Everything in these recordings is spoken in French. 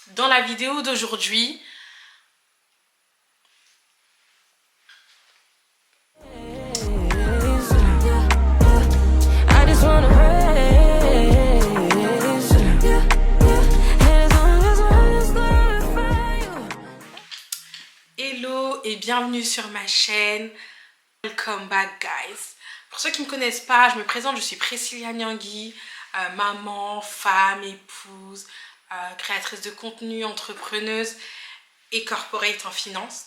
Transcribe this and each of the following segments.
Dans la vidéo d'aujourd'hui, hello et bienvenue sur ma chaîne. Welcome back guys. Pour ceux qui ne me connaissent pas, je me présente, je suis Priscilla Nyangui, maman, femme, épouse, créatrice de contenu, entrepreneuse et corporate en finance.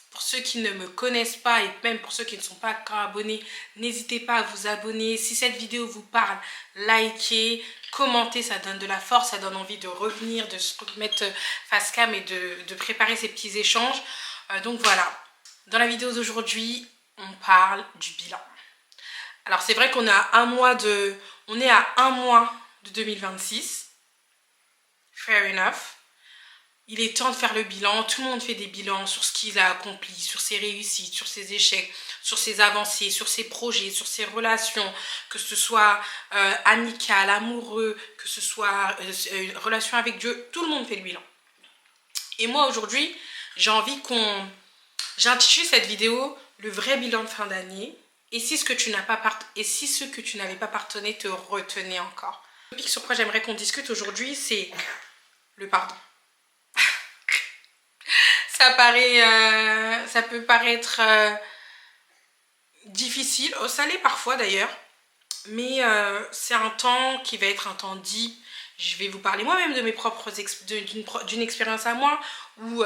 Pour ceux qui ne me connaissent pas et même pour ceux qui ne sont pas encore abonnés, n'hésitez pas à vous abonner. Si cette vidéo vous parle, likez, commentez, ça donne de la force, ça donne envie de revenir, de se mettre face cam et de préparer ces petits échanges. Donc voilà, dans la vidéo d'aujourd'hui, on parle du bilan. Alors c'est vrai qu'on est à un mois de 2026. Fair enough. Il est temps de faire le bilan. Tout le monde fait des bilans sur ce qu'il a accompli, sur ses réussites, sur ses échecs, sur ses avancées, sur ses projets, sur ses relations, que ce soit amical, amoureux, que ce soit une relation avec Dieu. Tout le monde fait le bilan. Et moi aujourd'hui, j'ai envie j'ai intitulé cette vidéo le vrai bilan de fin d'année. Et si ce que tu n'avais pas pardonné te retenait encore. Le topic sur quoi j'aimerais qu'on discute aujourd'hui, c'est le pardon. Ça peut paraître difficile, ça l'est parfois d'ailleurs, mais c'est un temps qui va être un temps deep. Je vais vous parler moi-même de mes propres d'une expérience à moi où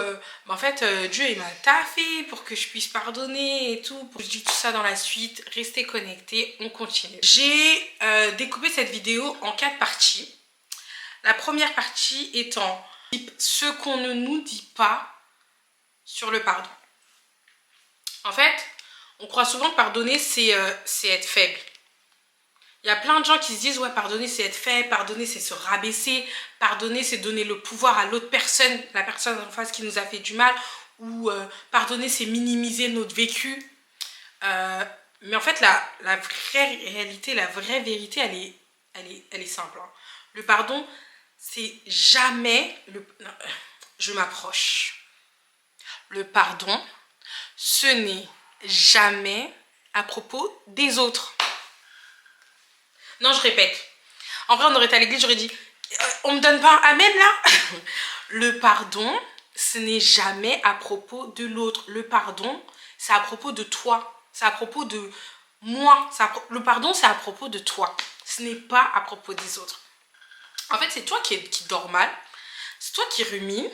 en fait Dieu il m'a taffé pour que je puisse pardonner et tout. Je dis tout ça dans la suite, restez connectés, on continue. J'ai découpé cette vidéo en 4 parties. La première partie étant ce qu'on ne nous dit pas sur le pardon. En fait, on croit souvent que pardonner, c'est être faible. Il y a plein de gens qui se disent, ouais, pardonner, c'est être faible, pardonner, c'est se rabaisser, pardonner, c'est donner le pouvoir à l'autre personne, la personne en face qui nous a fait du mal, ou pardonner, c'est minimiser notre vécu. Mais en fait, la vraie réalité, la vraie vérité, elle est simple. Hein. Le pardon, c'est jamais... Je m'approche. Le pardon, ce n'est jamais à propos des autres. Non, je répète. En vrai, on aurait été à l'église, j'aurais dit, on me donne pas un amen là. Le pardon, ce n'est jamais à propos de l'autre. Le pardon, c'est à propos de toi. C'est à propos de moi. Le pardon, c'est à propos de toi. Ce n'est pas à propos des autres. En fait, c'est toi qui dors mal. C'est toi qui rumine.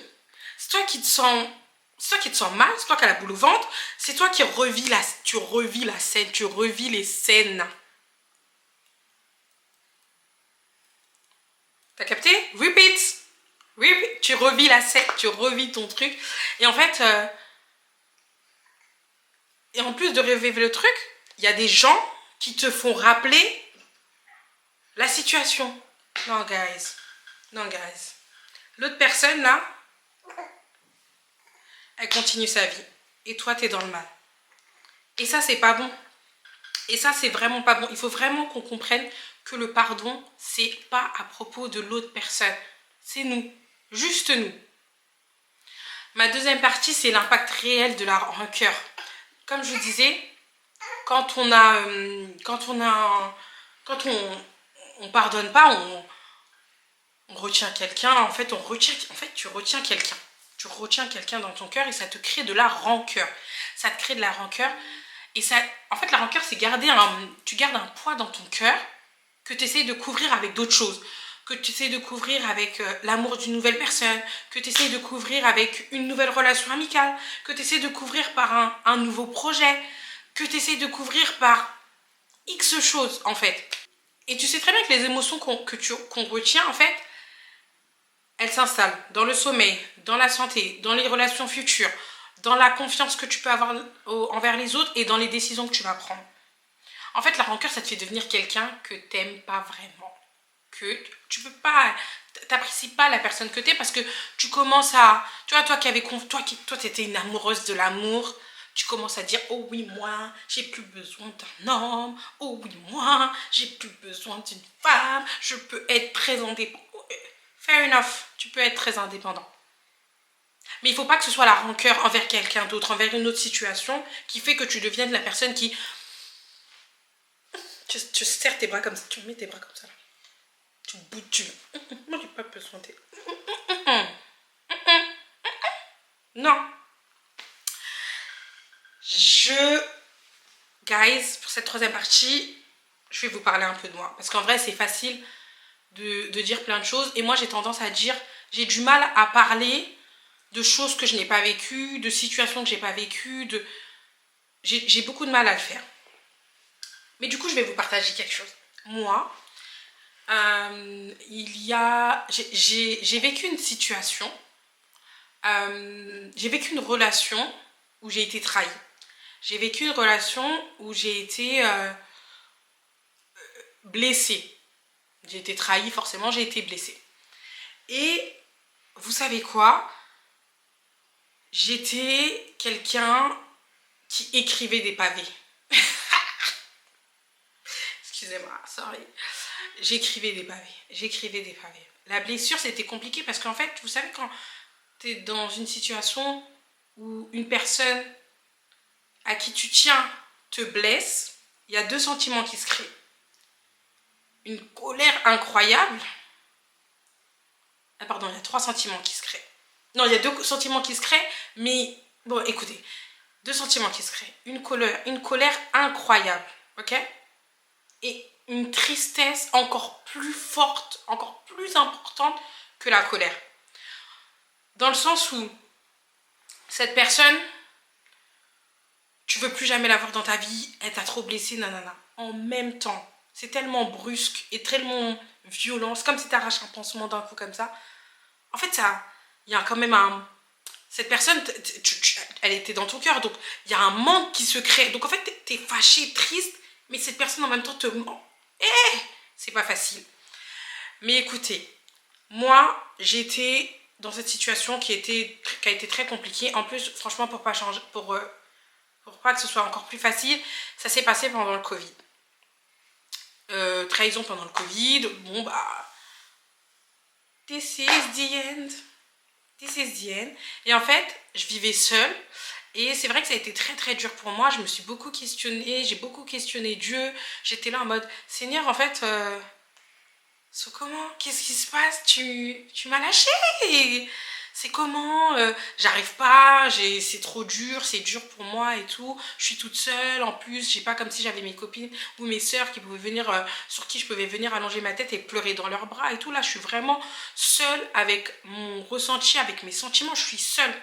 C'est toi qui te sens... C'est toi qui te sens mal, c'est toi qui as la boule au ventre, c'est toi qui revis la scène, tu revis les scènes. T'as capté? Repeat. Tu revis la scène, tu revis ton truc. Et en fait, et en plus de revivre le truc, il y a des gens qui te font rappeler la situation. Non, guys. L'autre personne, là, elle continue sa vie. Et toi, t'es dans le mal. Et ça, c'est pas bon. Et ça, c'est vraiment pas bon. Il faut vraiment qu'on comprenne que le pardon, c'est pas à propos de l'autre personne. C'est nous. Juste nous. Ma deuxième partie, c'est l'impact réel de la rancœur. Comme je disais, quand on pardonne pas, on retient quelqu'un. En fait, tu retiens quelqu'un. Tu retiens quelqu'un dans ton cœur et ça te crée de la rancœur. Ça te crée de la rancœur. Et ça, en fait, la rancœur, c'est tu gardes un poids dans ton cœur que tu essaies de couvrir avec d'autres choses. Que tu essaies de couvrir avec l'amour d'une nouvelle personne. Que tu essaies de couvrir avec une nouvelle relation amicale. Que tu essaies de couvrir par un nouveau projet. Que tu essaies de couvrir par X choses, en fait. Et tu sais très bien que les émotions qu'on retient, en fait, elles s'installent dans le sommeil, dans la santé, dans les relations futures, dans la confiance que tu peux avoir envers les autres et dans les décisions que tu vas prendre. En fait, la rancœur, ça te fait devenir quelqu'un que t'aimes pas vraiment. Que tu peux pas... T'apprécies pas la personne que t'es parce que tu commences à... Tu vois, toi, t'étais une amoureuse de l'amour. Tu commences à dire, oh oui, moi, j'ai plus besoin d'un homme. Oh oui, moi, j'ai plus besoin d'une femme. Je peux être présentée. fair enough, tu peux être très indépendant. Mais il ne faut pas que ce soit la rancœur envers quelqu'un d'autre, envers une autre situation, qui fait que tu deviennes la personne qui... Tu serres tes bras comme ça, tu mets tes bras comme ça. Là. Tu bouges, tu... Moi, j'ai pas besoin de... Non. Guys, pour cette troisième partie, je vais vous parler un peu de moi. Parce qu'en vrai, c'est facile de dire plein de choses. Et moi, j'ai tendance à dire... J'ai du mal à parler de choses que je n'ai pas vécues, de situations que j'ai pas vécues, j'ai beaucoup de mal à le faire. Mais du coup, je vais vous partager quelque chose. Moi, j'ai vécu une situation, j'ai vécu une relation où j'ai été trahie. J'ai vécu une relation où j'ai été blessée. J'ai été trahie, forcément, j'ai été blessée. Et vous savez quoi ? J'étais quelqu'un qui écrivait des pavés. Excusez-moi, sorry. J'écrivais des pavés. La blessure, c'était compliqué parce qu'en fait, vous savez, quand tu es dans une situation où une personne à qui tu tiens te blesse, il y a deux sentiments qui se créent. Une colère incroyable. Ah pardon, il y a trois sentiments qui se créent. Non, il y a deux sentiments qui se créent, mais bon, écoutez, deux sentiments qui se créent. Une colère incroyable, ok ? Et une tristesse encore plus forte, encore plus importante que la colère. Dans le sens où cette personne, tu veux plus jamais la voir dans ta vie, elle t'a trop blessé, nanana. En même temps, c'est tellement brusque et tellement violent, c'est comme si tu arraches un pansement d'un coup comme ça. En fait, il y a quand même un... Cette personne, elle était dans ton cœur, donc il y a un manque qui se crée. Donc en fait, t'es fâché, triste, mais cette personne en même temps te ment. C'est pas facile. Mais écoutez, moi, j'étais dans cette situation qui a été très compliquée. En plus, franchement, pour pas que ce soit encore plus facile, ça s'est passé pendant le Covid. Trahison pendant le Covid. Bon, bah... This is the end. Et en fait, je vivais seule. Et c'est vrai que ça a été très très dur pour moi. Je me suis beaucoup questionnée. J'ai beaucoup questionné Dieu. J'étais là en mode, Seigneur, en fait, comment? Qu'est-ce qui se passe? Tu m'as lâché. C'est comment? J'arrive pas. C'est trop dur. C'est dur pour moi et tout. Je suis toute seule. En plus, j'ai pas comme si j'avais mes copines ou mes sœurs qui pouvaient venir, sur qui je pouvais venir allonger ma tête et pleurer dans leurs bras et tout. Là, je suis vraiment seule avec mon ressenti, avec mes sentiments. Je suis seule.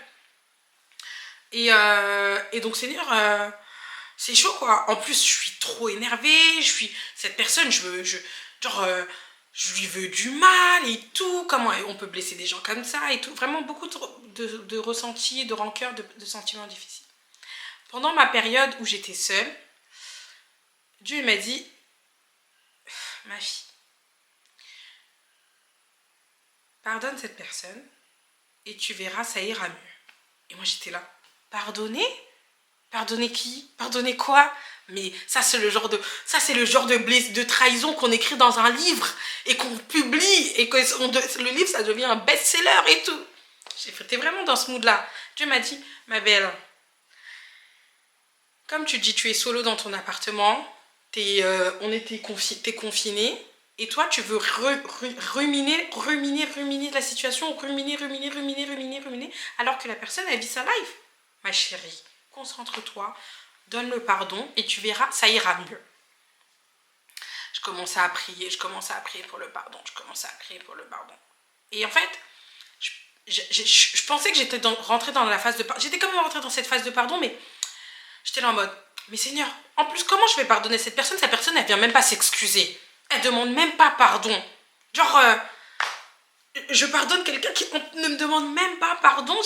Et donc, Seigneur, c'est chaud quoi. En plus, je suis trop énervée. Cette personne, je lui veux du mal et tout. Comment on peut blesser des gens comme ça et tout. Vraiment beaucoup de ressentis, de rancœur, de sentiments difficiles. Pendant ma période où j'étais seule, Dieu m'a dit, ma fille, pardonne cette personne et tu verras, ça ira mieux. Et moi j'étais là, pardonner? Pardonner qui? Pardonner quoi? Mais ça c'est le genre de trahison qu'on écrit dans un livre et qu'on publie et que le livre ça devient un best-seller et tout. J'étais vraiment dans ce mood-là. Dieu m'a dit, ma belle, comme tu dis, tu es solo dans ton appartement, t'es confiné, et toi tu veux ruminer la situation, ruminer, alors que la personne elle vit sa life. Ma chérie, concentre-toi, donne le pardon et tu verras, ça ira mieux. Je commençais à prier pour le pardon, Et en fait, je pensais que j'étais rentrée dans la phase de pardon. J'étais quand même rentrée dans cette phase de pardon, mais j'étais là en mode, mais Seigneur, en plus, comment je vais pardonner cette personne? Cette personne, elle vient même pas s'excuser. Elle demande même pas pardon. Genre, je pardonne quelqu'un qui ne me demande même pas pardon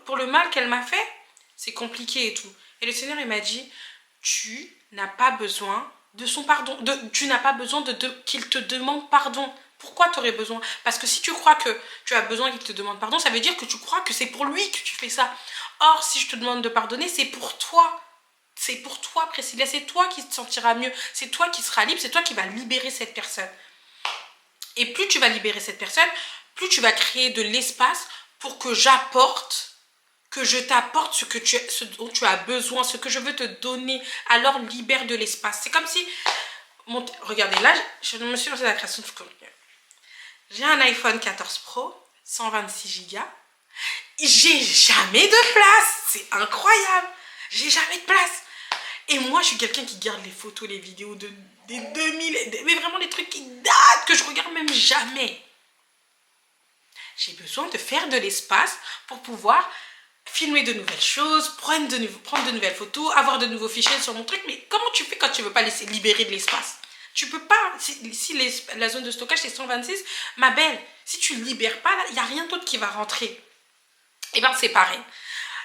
pour le mal qu'elle m'a fait. C'est compliqué et tout. Et le Seigneur, il m'a dit, tu n'as pas besoin de son pardon. Tu n'as pas besoin qu'il te demande pardon. Pourquoi tu aurais besoin? Parce que si tu crois que tu as besoin qu'il te demande pardon, ça veut dire que tu crois que c'est pour lui que tu fais ça. Or, si je te demande de pardonner, c'est pour toi. C'est pour toi, Priscilla. C'est toi qui te sentiras mieux. C'est toi qui seras libre. C'est toi qui vas libérer cette personne. Et plus tu vas libérer cette personne, plus tu vas créer de l'espace pour que j'apporte, que je t'apporte ce dont tu as besoin, ce que je veux te donner. Alors libère de l'espace. C'est comme si, regardez, là, je me suis lancée dans la création de contenu. J'ai un iPhone 14 Pro, 126 Go. J'ai jamais de place. C'est incroyable. J'ai jamais de place. Et moi, je suis quelqu'un qui garde les photos, les vidéos des 2000, mais vraiment des trucs qui datent, que je regarde même jamais. J'ai besoin de faire de l'espace pour pouvoir filmer de nouvelles choses, prendre de nouvelles photos, avoir de nouveaux fichiers sur mon truc. Mais comment tu fais quand tu ne veux pas laisser libérer de l'espace? Tu peux pas. Si la zone de stockage c'est 126, ma belle, si tu ne libères pas, il n'y a rien d'autre qui va rentrer. Et bien c'est pareil.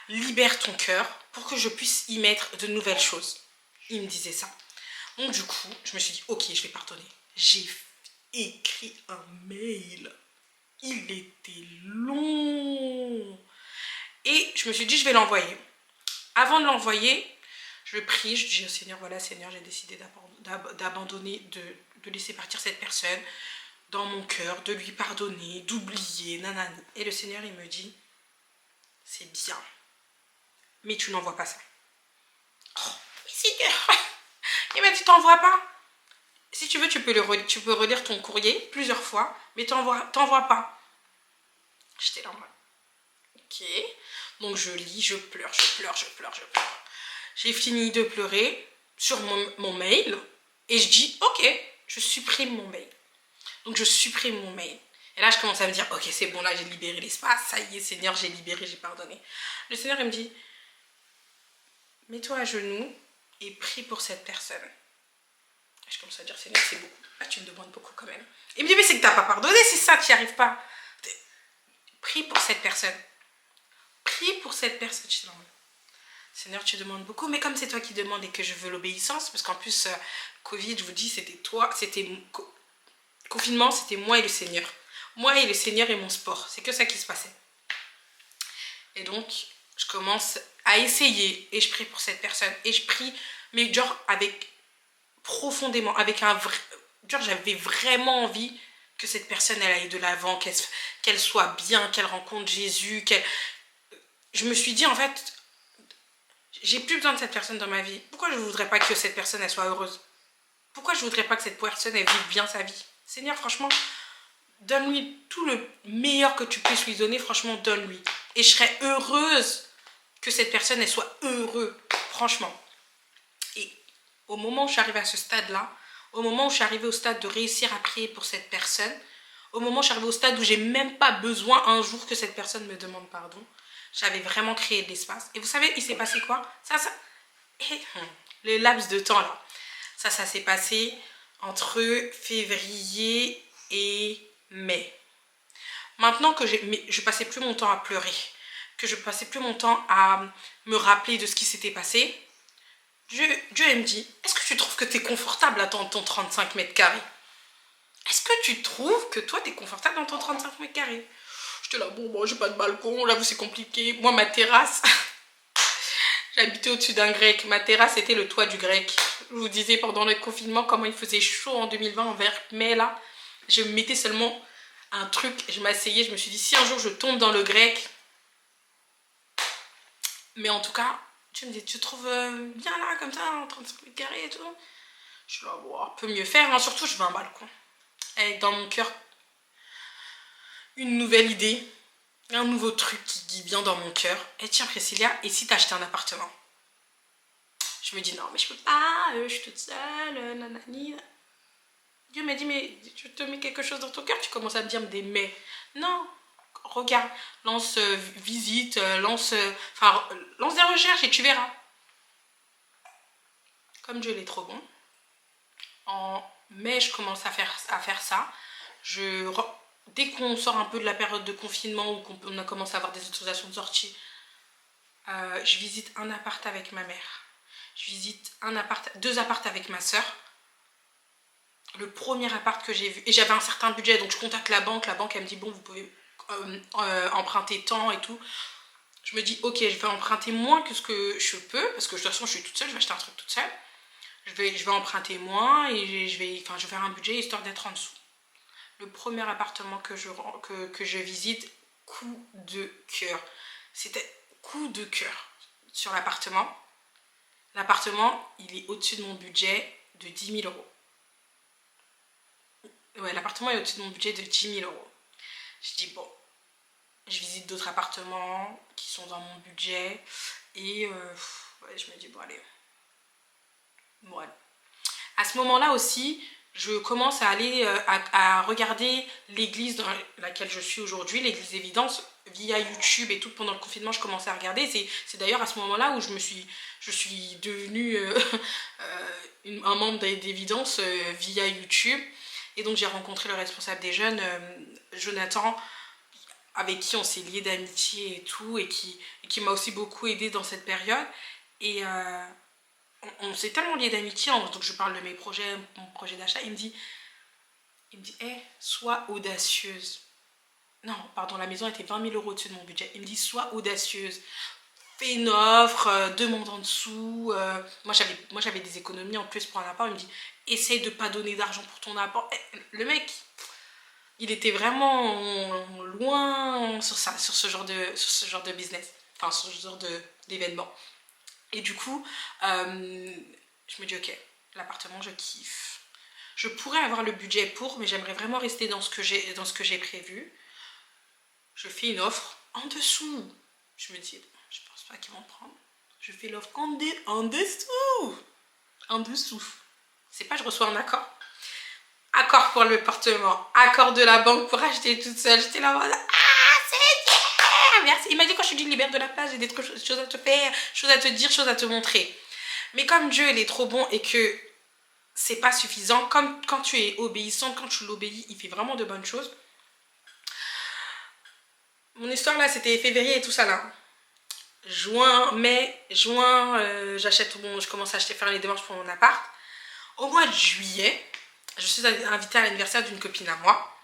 Libère ton cœur pour que je puisse y mettre de nouvelles choses. Il me disait ça. Donc du coup, je me suis dit, ok, je vais pardonner. J'ai écrit un mail. Il était long. Et je me suis dit, je vais l'envoyer. Avant de l'envoyer, je prie, je dis au Seigneur, voilà Seigneur, j'ai décidé d'abandonner, de laisser partir cette personne dans mon cœur, de lui pardonner, d'oublier, nanani. Et le Seigneur, il me dit, c'est bien, mais tu n'envoies pas ça. Oh, mais Seigneur, il m'a dit, t'envoies pas. Si tu veux, tu peux relire ton courrier plusieurs fois, mais t'envoies pas. J'étais là en mode, ok. Donc je lis, je pleure. J'ai fini de pleurer sur mon mail et je dis, ok, je supprime mon mail. Donc je supprime mon mail. Et là, je commence à me dire, ok, c'est bon, là, j'ai libéré l'espace. Ça y est, Seigneur, j'ai libéré, j'ai pardonné. Le Seigneur, il me dit, mets-toi à genoux et prie pour cette personne. Et je commence à dire, Seigneur, c'est beaucoup. Là, tu me demandes beaucoup quand même. Il me dit, mais c'est que tu n'as pas pardonné, c'est ça, tu n'y arrives pas. Prie pour cette personne. Prie pour cette personne. Je dis, non, Seigneur, tu demandes beaucoup, mais comme c'est toi qui demandes et que je veux l'obéissance, parce qu'en plus, Covid, je vous dis, confinement, c'était moi et le Seigneur. Moi et le Seigneur et mon sport. C'est que ça qui se passait. Et donc, je commence à essayer et je prie pour cette personne. Et je prie, mais genre profondément, avec un vrai... Genre, j'avais vraiment envie que cette personne, elle aille de l'avant, qu'elle soit bien, qu'elle rencontre Jésus, Je me suis dit, en fait, j'ai plus besoin de cette personne dans ma vie. Pourquoi je ne voudrais pas que cette personne, elle soit heureuse? Pourquoi je ne voudrais pas que cette personne, elle vive bien sa vie? Seigneur, franchement, donne-lui tout le meilleur que tu puisses lui donner. Franchement, donne-lui. Et je serais heureuse que cette personne, elle soit heureuse. Franchement. Et au moment où je suis arrivée à ce stade-là, au moment où je suis arrivée au stade de réussir à prier pour cette personne, au moment où je suis arrivée au stade où j'ai même pas besoin un jour que cette personne me demande pardon, j'avais vraiment créé de l'espace. Et vous savez, il s'est passé quoi? Le laps de temps là. Ça s'est passé entre février et mai. Maintenant que je passais plus mon temps à pleurer, que je passais plus mon temps à me rappeler de ce qui s'était passé, Dieu me dit, est-ce que tu trouves que tu es confortable dans ton 35 mètres carrés? Est-ce que tu trouves que toi, tu es confortable dans ton 35 mètres carrés? J'étais là, bon, moi, j'ai pas de balcon, j'avoue, c'est compliqué. Moi, ma terrasse, j'habitais au-dessus d'un grec. Ma terrasse était le toit du grec. Je vous disais pendant le confinement comment il faisait chaud en 2020, en mai, là. Je me mettais seulement un truc, je m'asseyais, je me suis dit, si un jour je tombe dans le grec, mais en tout cas, tu me dis, tu te trouves bien là, comme ça, en 35 mètres carrés et tout? Je suis là, bon, on peut mieux faire, hein. Surtout, je veux un balcon. Avec dans mon cœur une nouvelle idée, un nouveau truc qui vient dans mon cœur. Et tiens, Priscilla, et si t'achetais un appartement? Je me dis, non, mais je peux pas, je suis toute seule, nanani. Dieu m'a dit, mais tu te mets quelque chose dans ton cœur, tu commences à me dire des mais. Non, regarde, lance visite, lance des recherches et tu verras. Comme Dieu est trop bon, en mai, je commence à faire ça. Dès qu'on sort un peu de la période de confinement ou qu'on a commencé à avoir des autorisations de sortie, je visite un appart avec ma mère. Je visite deux apparts avec ma soeur. Le premier appart que j'ai vu, et j'avais un certain budget, donc je contacte la banque elle me dit bon, vous pouvez emprunter tant et tout. Je me dis ok, je vais emprunter moins que ce que je peux, parce que de toute façon je suis toute seule, je vais acheter un truc toute seule. Je vais emprunter moins et je vais faire un budget histoire d'être en dessous. le premier appartement que je visite, coup de cœur. C'était coup de cœur sur l'appartement. L'appartement, il est au-dessus de mon budget de 10 000 euros. Ouais, l'appartement est au-dessus de mon budget de 10 000 euros. Je dis, bon, je visite d'autres appartements qui sont dans mon budget. Et ouais, je me dis, bon, allez. Bon, allez. À ce moment-là aussi, je commence à aller à regarder l'église dans laquelle je suis aujourd'hui, l'église Évidence, via YouTube et tout. Pendant le confinement, je commençais à regarder. C'est d'ailleurs à ce moment-là où je suis devenue un membre d'Évidence via YouTube. Et donc j'ai rencontré le responsable des jeunes, Jonathan, avec qui on s'est liés d'amitié et tout, et qui m'a aussi beaucoup aidé dans cette période. Et on s'est tellement liés d'amitié, donc je parle de mes projets, mon projet d'achat, il me dit, hey, sois audacieuse. Non, pardon, la maison était 20 000 euros au-dessus de mon budget. Il me dit, sois audacieuse. Fais une offre, demande en dessous. Moi, j'avais des économies en plus pour un apport. Il me dit, essaye de ne pas donner d'argent pour ton apport. Le mec, il était vraiment loin sur ça, sur ce genre de business. Enfin, sur ce genre d'événement. Et du coup, je me dis, ok, l'appartement, je kiffe. Je pourrais avoir le budget pour, mais j'aimerais vraiment rester dans ce que j'ai prévu. Je fais une offre en dessous. Je me dis, je pense pas qu'ils vont prendre. Je fais l'offre en dessous. En dessous. C'est pas je reçois un accord. Accord pour l'appartement. Accord de la banque pour acheter toute seule. J'étais là en mode, c'est bien. Merci. Il m'a dit quand je te dis libère de la place, j'ai des choses à te faire, choses à te dire, choses à te montrer. Mais comme Dieu, il est trop bon et que c'est pas suffisant, comme quand tu es obéissante, quand tu l'obéis, il fait vraiment de bonnes choses. Mon histoire là, c'était février et tout ça là. Mai, juin, je commence à faire les démarches pour mon appart. Au mois de juillet, je suis invitée à l'anniversaire d'une copine à moi.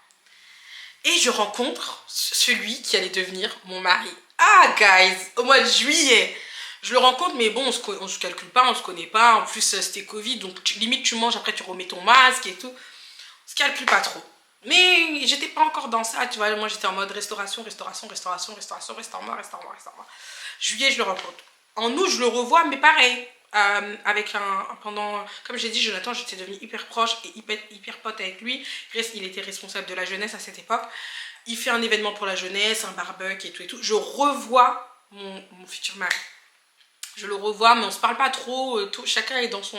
Et je rencontre celui qui allait devenir mon mari. Ah, guys, au mois de juillet. Je le rencontre, mais bon, on se calcule pas, on se connaît pas. En plus, c'était Covid, donc limite tu manges, après tu remets ton masque et tout. On se calcule pas trop. Mais j'étais pas encore dans ça, tu vois. Moi, j'étais en mode restauration. Juillet, je le rencontre. En août, je le revois, mais pareil. Comme j'ai dit, Jonathan, j'étais devenue hyper proche et hyper pote avec lui. Il était responsable de la jeunesse à cette époque. Il fait un événement pour la jeunesse, un barbecue et tout et tout. Je revois mon futur mari. Je le revois, mais on se parle pas trop. Chacun est dans son...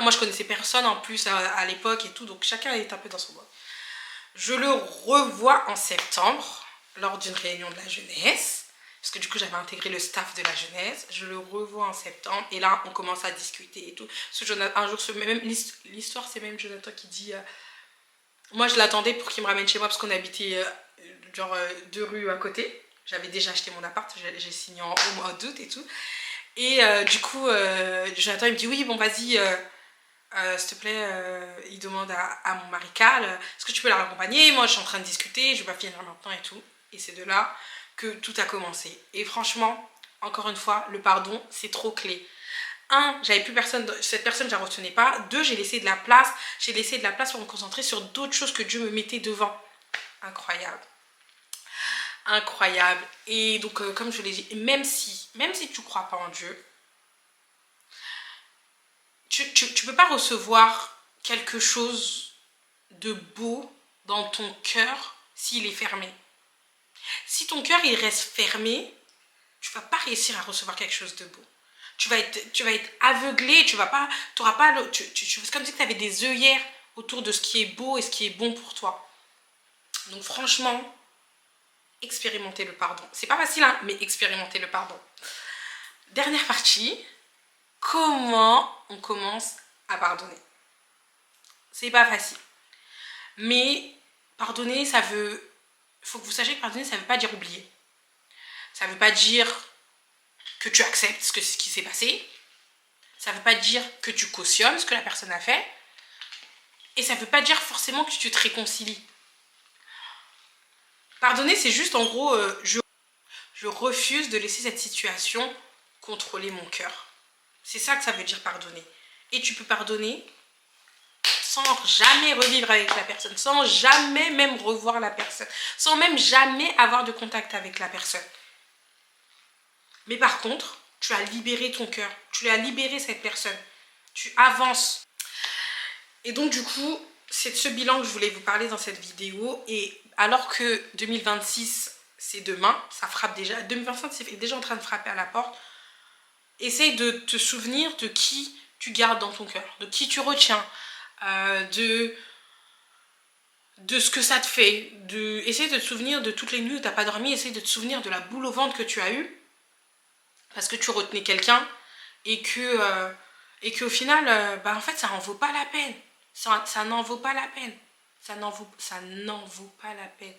moi, je connaissais personne en plus à l'époque et tout, donc chacun est un peu dans son mode. Je le revois en septembre, lors d'une réunion de la jeunesse, parce que du coup, j'avais intégré le staff de la jeunesse. Je le revois en septembre, et là, on commence à discuter et tout. Un jour, l'histoire, c'est même Jonathan qui dit... moi, je l'attendais pour qu'il me ramène chez moi, parce qu'on habitait 2 rues à côté. J'avais déjà acheté mon appart, j'ai signé au mois d'août et tout. Et du coup, Jonathan, il me dit, oui, bon, vas-y, s'il te plaît, il demande à mon mari Carl, est-ce que tu peux la raccompagner? Moi, je suis en train de discuter, je vais pas finir maintenant et tout. Et c'est de là que tout a commencé. Et franchement, encore une fois, le pardon, c'est trop clé. 1, j'avais plus personne, cette personne, je la retenais pas. 2, j'ai laissé de la place pour me concentrer sur d'autres choses que Dieu me mettait devant. Incroyable. Incroyable. Et donc, comme je l'ai dit, même si tu crois pas en Dieu, tu peux pas recevoir quelque chose de beau dans ton cœur s'il est fermé. Si ton cœur il reste fermé, tu vas pas réussir à recevoir quelque chose de beau. Tu vas être aveuglé, t'auras pas c'est comme si tu avais des œillères autour de ce qui est beau et ce qui est bon pour toi. Donc franchement, expérimentez le pardon. C'est pas facile, hein, mais expérimentez le pardon. Dernière partie, comment on commence à pardonner? C'est pas facile. Mais pardonner, il faut que vous sachiez que pardonner, ça veut pas dire oublier. Ça veut pas dire que tu acceptes ce qui s'est passé. Ça veut pas dire que tu cautionnes ce que la personne a fait. Et ça veut pas dire forcément que tu te réconcilies. Pardonner, c'est juste en gros, je refuse de laisser cette situation contrôler mon cœur. C'est ça que ça veut dire pardonner. Et tu peux pardonner sans jamais revivre avec la personne, sans jamais même revoir la personne, sans même jamais avoir de contact avec la personne. Mais par contre, tu as libéré ton cœur, tu as libéré cette personne, tu avances. Et donc du coup, c'est de ce bilan que je voulais vous parler dans cette vidéo. Et alors que 2026, c'est demain, ça frappe déjà, 2025 c'est déjà en train de frapper à la porte, essaye de te souvenir de qui tu gardes dans ton cœur, de qui tu retiens, de ce que ça te fait, essaye de te souvenir de toutes les nuits où tu n'as pas dormi, essaye de te souvenir de la boule au ventre que tu as eue, parce que tu retenais quelqu'un, et qu'au final, en fait, ça n'en vaut pas la peine. Ça n'en vaut pas la peine. Ça n'en vaut pas la peine.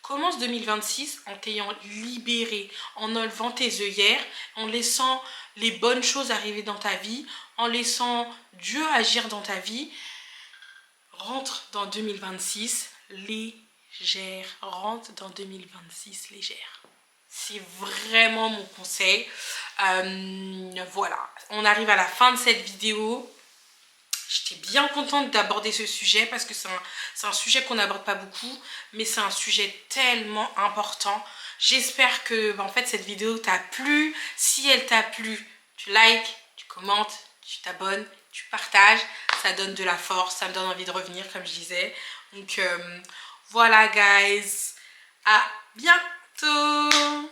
Commence 2026 en t'ayant libéré, en enlevant tes œillères, en laissant les bonnes choses arriver dans ta vie, en laissant Dieu agir dans ta vie. Rentre dans 2026 légère. Rentre dans 2026 légère. C'est vraiment mon conseil. Voilà, on arrive à la fin de cette vidéo. J'étais bien contente d'aborder ce sujet parce que c'est un sujet qu'on n'aborde pas beaucoup, mais c'est un sujet tellement important. J'espère que en fait, cette vidéo t'a plu. Si elle t'a plu, tu likes, tu commentes, tu t'abonnes, tu partages. Ça donne de la force, ça me donne envie de revenir comme je disais. Donc voilà guys, à bientôt.